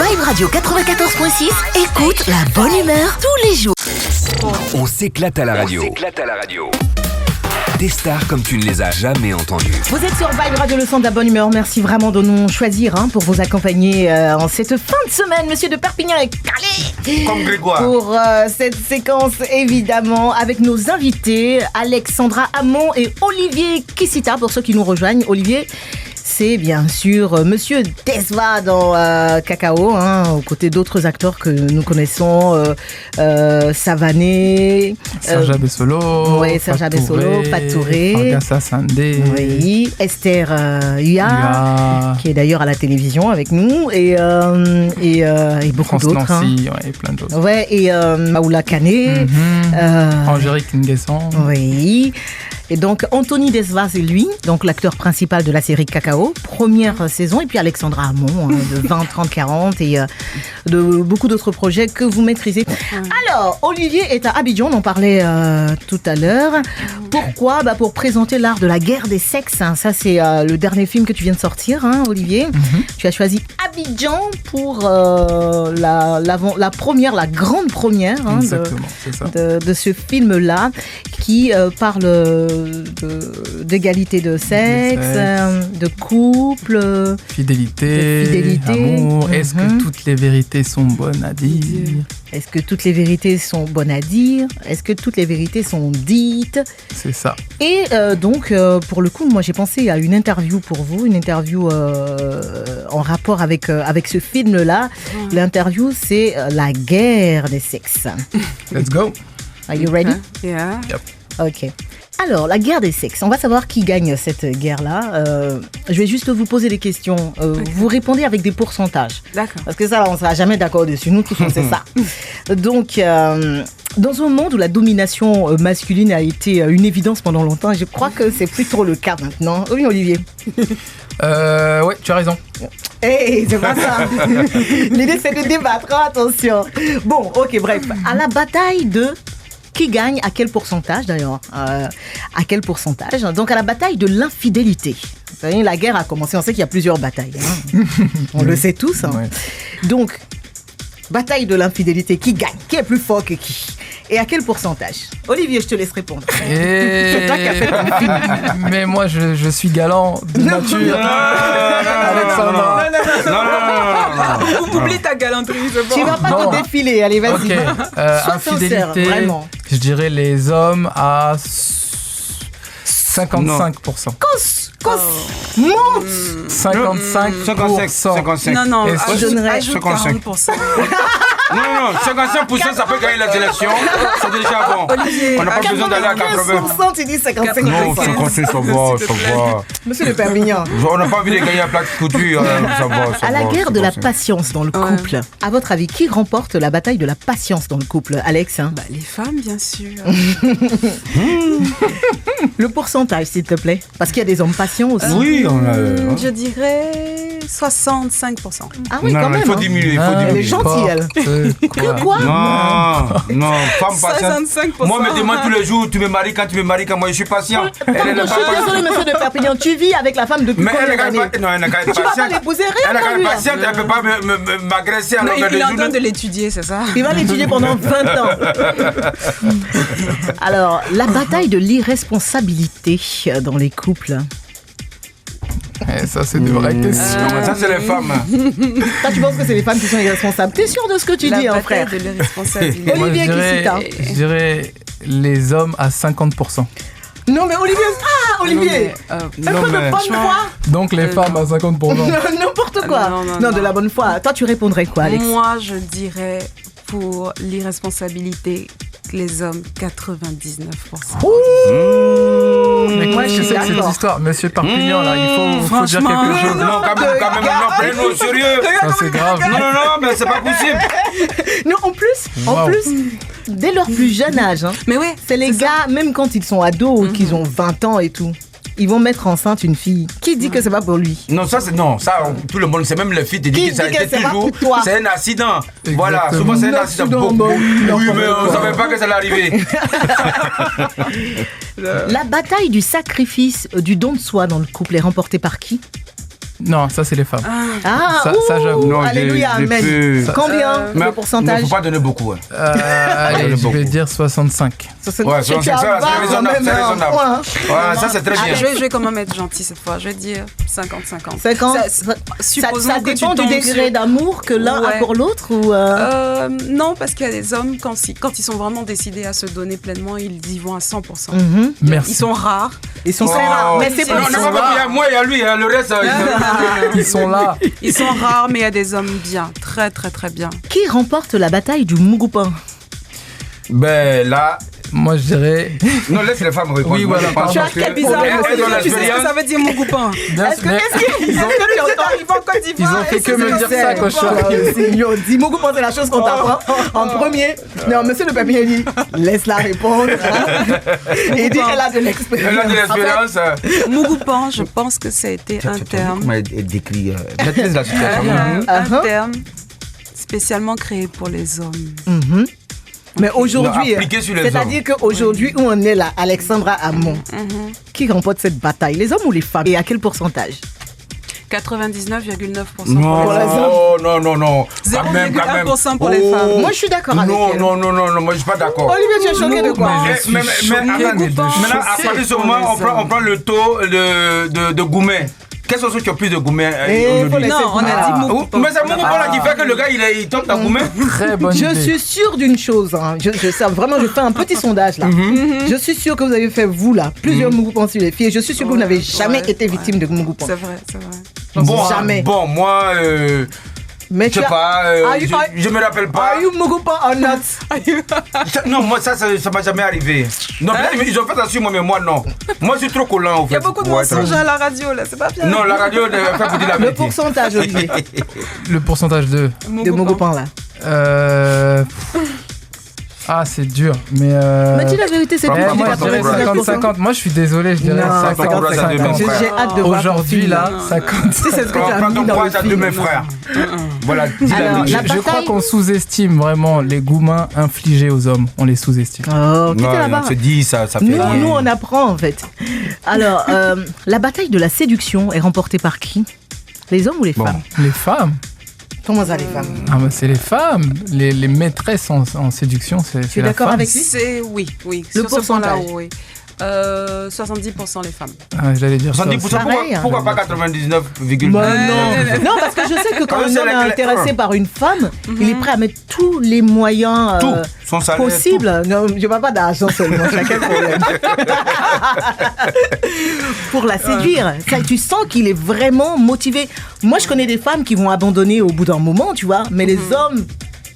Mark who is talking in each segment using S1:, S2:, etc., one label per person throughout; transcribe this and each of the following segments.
S1: Vibe Radio 94.6, écoute la bonne humeur tous les jours.
S2: On s'éclate à la radio. Des stars comme tu ne les as jamais entendues.
S3: Vous êtes sur Vibe Radio, le son de la bonne humeur. Merci vraiment de nous choisir pour vous accompagner en cette fin de semaine. Monsieur de Perpignan est calé
S4: comme Grégoire
S3: pour cette séquence, évidemment, avec nos invités Alexandra Hamon et Olivier Kissita. Pour ceux qui nous rejoignent, Olivier, c'est bien sûr Monsieur Desva dans Cacao, aux côtés d'autres acteurs que nous connaissons, Savané,
S5: Serge Abessolo,
S3: oui, Serge Abessolo, Patouré,
S5: Fargassa Sandé,
S3: oui, Esther Huya, qui est d'ailleurs à la télévision avec nous, et beaucoup
S5: France
S3: d'autres.
S5: Nancy, et plein d'autres.
S3: Ouais, et Maoula Kane,
S5: Angélique Nguesson.
S3: Oui. Et donc, Anthony Desva, c'est lui, donc l'acteur principal de la série Cacao, première saison. Et puis Alexandra Hamon, de 20, 30, 40 et de beaucoup d'autres projets que vous maîtrisez. Alors, Olivier est à Abidjan, on en parlait tout à l'heure. Pourquoi ? Pour présenter l'art de la guerre des sexes. Ça, c'est le dernier film que tu viens de sortir, Olivier. Tu as choisi Abidjan pour la grande première
S5: Exactement, c'est ça.
S3: de ce film-là qui parle d'égalité de sexe, de couple,
S5: fidélité, amour. Est-ce que toutes les vérités sont bonnes à dire ?
S3: Est-ce que toutes les vérités sont bonnes à dire ? Est-ce que toutes les vérités sont dites ?
S5: C'est ça.
S3: Et donc, pour le coup, moi j'ai pensé à une interview pour vous, une interview en rapport avec ce film-là. L'interview, c'est la guerre des sexes.
S5: Let's go.
S3: Are you ready?
S6: Yeah.
S5: Yep.
S3: Ok. Alors, la guerre des sexes, on va savoir qui gagne cette guerre-là. Je vais juste vous poser des questions. Vous répondez avec des pourcentages.
S6: D'accord.
S3: Parce que ça, on ne sera jamais d'accord dessus. Nous tous, on sait ça. Donc, dans un monde où la domination masculine a été une évidence pendant longtemps, je crois que c'est plus trop le cas maintenant. Oui, Olivier.
S5: Ouais, tu as raison.
S3: Hey, c'est pas ça. L'idée, c'est de débattre. Attention. Bon, ok, bref. À la bataille de... Qui gagne à quel pourcentage d'ailleurs à quel pourcentage? Donc à la bataille de l'infidélité. Vous savez, la guerre a commencé, on sait qu'il y a plusieurs batailles. On le sait tous.
S5: Ouais.
S3: Donc, bataille de l'infidélité, qui gagne? Qui est plus fort que qui? Et à quel pourcentage? Olivier, je te laisse répondre. C'est toi qui as fait ton film.
S5: Mais moi, je suis galant de nature. Alexandra.
S6: Non. Oublie ta galanterie, c'est bon.
S3: Tu vas pas
S5: Non.
S3: te défiler, allez, vas-y.
S5: Ok.
S3: Sois sincère,
S5: Infidélité,
S3: vraiment.
S5: je dirais les hommes à 55%.
S3: Monte
S5: 55%.
S6: Non,
S5: Est-ce que-
S6: ajoute 40%.
S4: Non, 55% ça peut gagner la élection. C'est déjà bon.
S6: Olivier,
S4: On n'a pas besoin d'aller à 80.
S3: 95%, tu dis 55%.
S4: Non, 55, ça va.
S3: Monsieur de Perpignan.
S4: On n'a pas envie de gagner à plat de couture. Ça va.
S3: À la guerre de la
S4: passion.
S3: patience dans le couple, à votre avis, qui remporte la bataille de la patience dans le couple, Alex?
S6: Les femmes, bien sûr.
S3: Le pourcentage, s'il te plaît. Parce qu'il y a des hommes patients aussi.
S4: Oui, on a.
S6: Je dirais 65%.
S3: Ah oui,
S4: Non,
S3: quand même.
S4: il faut diminuer.
S3: Elle est gentille, elle.
S5: Que
S3: Quoi?
S4: Non, femme patiente.
S6: 65%.
S4: Moi, on me demande tous les jours, tu me maries quand moi je suis patient. Elle
S3: Je
S4: n'est pas
S3: suis désolée, monsieur de Perpignan. Tu vis avec la femme depuis
S4: Mais elle
S3: combien
S4: n'est
S3: d'années?
S4: pas. Non, elle n'a qu'à être
S3: Tu vas pas
S4: patiente.
S3: l'épouser,
S4: Elle
S3: rien
S4: n'a qu'à
S3: pour
S4: être
S3: lui.
S4: patiente, elle ne peut pas m'agresser à
S6: Non,
S4: longueur
S6: il est en
S4: de
S6: train
S4: journée.
S6: de l'étudier, c'est ça?
S3: Il va l'étudier pendant 20 ans. Alors, la bataille de l'irresponsabilité dans les couples.
S5: Ça, c'est de vraies questions.
S4: Non, mais ça, c'est les femmes.
S3: Toi, tu penses que c'est les femmes qui sont irresponsables? T'es sûr de ce que tu dis, frère?
S6: de l'irresponsabilité.
S5: Moi,
S3: Olivier Kissita.
S5: je dirais les hommes à 50%.
S3: Non, mais Olivier. Ah, Olivier. Un
S4: non,
S3: peu de
S4: mais-
S3: bonne foi.
S5: Donc les femmes à 50%.
S3: N'importe quoi.
S6: Non,
S3: de la bonne foi. Toi, tu répondrais quoi, Alex?
S6: Moi, je dirais pour l'irresponsabilité, les hommes, 99%.
S5: Mais
S3: Moi,
S5: qu'est-ce
S3: je
S5: que
S3: suis
S5: c'est que cette
S3: d'accord.
S5: histoire? Monsieur Perpignan, là, il faut dire
S6: franchement,
S5: quelque chose.
S4: Non, quand même, non, prenez-nous au sérieux.
S5: Ça, c'est grave.
S4: Non, mais c'est pas possible.
S3: Non, en plus,
S5: Wow.
S3: dès leur plus jeune âge,
S6: Mais ouais,
S3: c'est les gars, même quand ils sont ados ou qu'ils ont 20 ans et tout, ils vont mettre enceinte une fille. Qui dit que c'est pas pour lui?
S4: Non, tout le monde, c'est même les filles, te
S3: Qui
S4: dit que ça a
S3: dit que
S4: été
S3: c'est pas
S4: toujours.
S3: pour toi?
S4: C'est un accident.
S5: Exactement.
S4: Voilà, souvent c'est un accident.
S3: Bon,
S4: Oui, mais on ne savait pas que ça allait arriver.
S3: La bataille du sacrifice, du don de soi dans le couple est remportée par qui?
S5: Non, ça c'est les femmes.
S3: Ah,
S5: Ça, j'avoue.
S4: Non,
S3: alléluia,
S4: j'ai
S3: amen.
S4: peu-
S3: Combien
S4: Mais
S3: le pourcentage?
S4: il ne faut pas donner beaucoup. Hein.
S5: Allez, je vais dire 65.
S4: Ouais, c'est raisonnable, c'est raisonnable. Ouais, ça c'est très bien.
S6: Je vais quand même être gentil cette fois. Je vais dire 50-50.
S3: 50.
S6: Supposons
S3: Ça
S6: que tu
S3: dépend du
S6: tombes
S3: degré
S6: sur-
S3: d'amour que l'un a
S6: Ouais.
S3: pour l'autre ou
S6: Non, parce qu'il y a des hommes, quand ils sont vraiment décidés à se donner pleinement, ils y vont à 100%.
S3: Mhm.
S5: Merci.
S6: Ils sont rares.
S3: Ils sont
S4: Oh.
S3: très rares. Mais c'est
S6: Non,
S3: pas
S4: Non,
S6: ils
S4: non,
S6: sont
S4: pas il y a moi, il y a lui, hein, le reste.
S5: Ils sont là.
S6: Ils sont rares, mais il y a des hommes bien. Très, très, très bien.
S3: Qui remporte la bataille du Mugupan?
S4: Ben là,
S5: Moi, je dirais.
S4: non, laisse les femmes répondre.
S5: Oui,
S4: Moi,
S5: voilà,
S4: je pense
S5: pardon.
S4: que-
S6: Quel bizarre.
S4: Elles ont
S6: Tu sais ce que
S4: l'expérience.
S6: ça veut dire, mon copain?
S3: Est-ce que
S6: Ils vont en Côte d'Ivoire.
S5: Ils ont fait que me dire ça quand je suis arrivé.
S3: Ils ont dit Mugupan, c'est la chose qu'on t'apprend en premier. Non, monsieur le papier dit laisse-la répondre. Hein. Et il dit qu'elle a de l'expérience.
S4: Elle a de l'expérience.
S6: Mugupan, je pense que ça a été un terme.
S4: Comment elle décrit maîtrise la situation.
S6: Un terme spécialement créé pour les hommes.
S3: Mhm. Mais aujourd'hui,
S4: Non, appliqué sur les
S3: c'est-à-dire qu'aujourd'hui, où on est là, Alexandra Hamon, qui remporte cette bataille, les hommes ou les femmes? Et à quel pourcentage?
S6: 99,9%
S4: Non,
S6: pour les hommes.
S4: non. Quand même.
S6: 0,1% pour les femmes.
S3: Moi, je suis d'accord avec elle.
S4: Non, moi je suis pas d'accord.
S3: Olivier, tu es choqué de quoi?
S5: Mais je suis choqué des deux.
S4: Maintenant, à partir de ce moment, on prend le taux de Goumet. Quels sont ceux qui ont plus de Goumet
S3: faut laisser
S6: Non, on a dit Mugupan.
S4: Mais c'est Mugupan là qui fait que le gars il tombe dans Goumet.
S5: Très bonne idée.
S3: Je suis sûre d'une chose. Hein. Vraiment, je fais un petit sondage là. Je suis sûre que vous avez fait, vous là, plusieurs Mugupan sur les filles. Je suis sûre que vous n'avez jamais été victime de Mugupan.
S6: C'est vrai, c'est vrai.
S4: Bon,
S3: Jamais.
S4: Bon, moi,
S3: Mais
S4: je sais pas, je me rappelle pas.
S3: Are you Mugupan or not?
S4: Non, moi ça m'a jamais arrivé. Non, peut-être ils ont fait ça sur moi, mais moi non. Moi je suis trop collant au fait.
S6: Il y a beaucoup de
S4: pour être-
S6: mensonges à la radio là, c'est pas bien.
S4: Non, la radio fait vous dire la
S3: Le
S4: vérité.
S3: pourcentage, Olivier,
S5: Le pourcentage de.
S3: de Mugupan là.
S5: Ah, c'est dur. Mais.
S3: Mais dis la vérité, c'est
S4: Eh,
S3: plus
S5: Moi,
S3: de
S5: je dirais
S3: 99%.
S5: 50-50. Moi, je suis désolé, je dirais
S3: Non,
S5: 50-50.
S3: J'ai hâte de voir.
S5: Aujourd'hui, là, 50.
S3: C'est ce que tu as
S4: Prends
S3: mis
S4: ton
S3: dans le
S4: courage à deux
S3: film.
S4: mes frères. Voilà, dis la
S3: Alors,
S4: vérité.
S3: la
S5: Je crois
S3: bataille-
S5: qu'on sous-estime vraiment les goumins infligés aux hommes. On les sous-estime.
S3: Oh, qui était
S4: Non,
S3: là-bas?
S4: on se dit, ça fait
S3: Nous,
S4: rien.
S3: nous, on apprend en fait. Alors, la bataille de la séduction est remportée par qui? Les hommes ou les
S4: Bon.
S3: femmes?
S5: Les femmes.
S3: Comment ça, les femmes?
S5: Ah, bah, c'est les femmes. Les maîtresses en séduction, c'est
S3: Tu es
S5: la
S3: d'accord
S5: femme.
S3: avec lui?
S6: C'est oui.
S3: Le
S6: Sur ce point-là,
S3: pourcentage.
S6: oui. 70% les femmes.
S5: Ah, j'allais dire ça.
S4: 70%,
S3: Pareil, hein.
S4: pourquoi pas 99,9?
S3: Bah, non. Non, parce que je sais que quand
S4: Quand
S3: un
S4: c'est
S3: homme est
S4: la clé-
S3: intéressé par une femme, il est prêt à mettre tous les moyens
S4: Tout, son salaire,
S3: possibles. Non, je ne parle pas d'argent seulement, chacun problème. Pour la séduire. Ça, tu sens qu'il est vraiment motivé. Moi, je connais des femmes qui vont abandonner au bout d'un moment, tu vois, mais les hommes,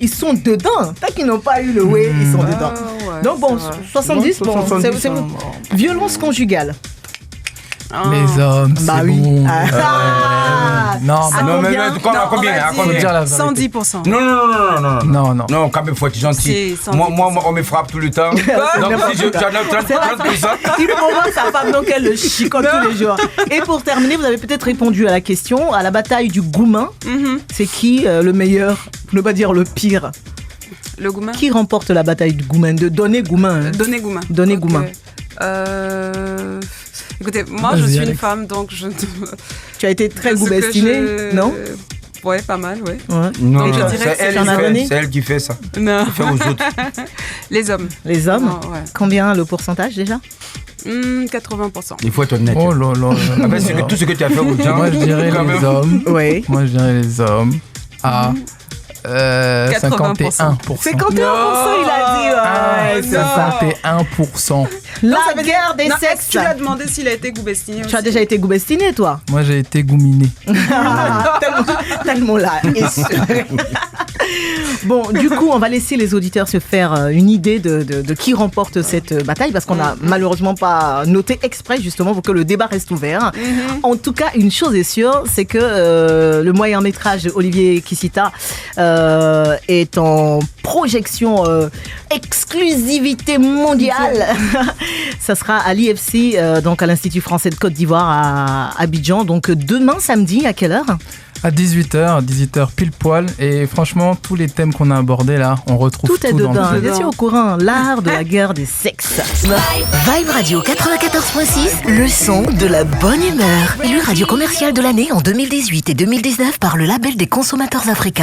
S3: ils sont dedans. Tant qu'ils n'ont pas eu le way, ils sont dedans.
S6: ouais,
S3: Donc bon,
S6: c'est vrai.
S3: 70,
S4: Bon,
S3: bon,
S4: 70,
S3: c'est
S4: hein.
S3: violence conjugale.
S5: Les hommes, c'est
S3: Bah oui.
S5: bon.
S3: Ah.
S5: Non,
S3: À
S4: Non, mais
S3: combien?
S4: à combien? À
S5: faut
S4: combien?
S5: dire la vérité.
S6: 110%.
S4: Non.
S5: Non.
S4: Non, quand même, faut être gentil.
S6: Si,
S4: Moi, on me frappe tout le temps. Donc, si j'en ai 30%.
S3: Il provoque sa femme, donc elle le chicote tous les jours. Et pour terminer, vous avez peut-être répondu à la question, à la bataille du Goumin. C'est qui le meilleur, pour ne pas dire le pire?
S6: Le Goumin.
S3: Qui remporte la bataille du Goumin? De Donné Goumin. Hein.
S6: Donné Goumin.
S3: Donné
S6: Ok.
S3: Goumin.
S6: Écoutez, moi
S5: Vas-y,
S6: je suis une
S5: Alex.
S6: femme, donc je.
S3: Tu as été très
S6: ce que
S3: goubestinée,
S6: je-
S3: non?
S6: Ouais, pas mal, ouais.
S3: Ouais.
S4: Non,
S6: Donc, je
S4: non,
S6: dirais
S4: c'est
S6: que c'est
S4: elle,
S3: Jean Adonné.
S4: c'est elle qui fait ça.
S6: Non.
S4: Fait aux autres.
S6: Les hommes.
S3: Les hommes?
S6: Non, ouais.
S3: Combien le pourcentage déjà?
S6: 80%.
S4: Il faut être honnête.
S5: Oh là là.
S4: Avec tout ce que tu as fait aux gens.
S5: Moi, je dirais
S4: quand
S5: les
S4: même.
S5: hommes.
S3: Oui.
S5: Moi, je dirais les hommes à 51%.
S3: 51%, il a dit. Ouais, c'est ça.
S5: 51%.
S3: La
S6: Ça veut dire-
S3: guerre des
S6: Non,
S3: sexes.
S6: Tu lui as demandé s'il a été goubestiné
S3: Tu as
S6: aussi.
S3: déjà été goubestiné, toi?
S5: Moi, j'ai été gouminé.
S3: Tellement là. Bon, du coup, on va laisser les auditeurs se faire une idée de qui remporte cette bataille, parce qu'on n'a malheureusement pas noté exprès, justement, pour que le débat reste ouvert. En tout cas, une chose est sûre, c'est que le moyen-métrage Olivier Kissita est en projection exclusivité mondiale. Ça sera à l'IFC, donc à l'Institut français de Côte d'Ivoire à Abidjan. Donc demain samedi, à quelle heure?
S5: À 18h pile poil. Et franchement, tous les thèmes qu'on a abordés là, on retrouve
S3: Tout est
S5: dans
S3: dedans.
S5: le
S3: Bien sûr, au courant, l'art de la guerre des sexes.
S1: Vibe Radio 94.6, le son de la bonne humeur. Élu radio commerciale de l'année en 2018 et 2019 par le label des consommateurs africains.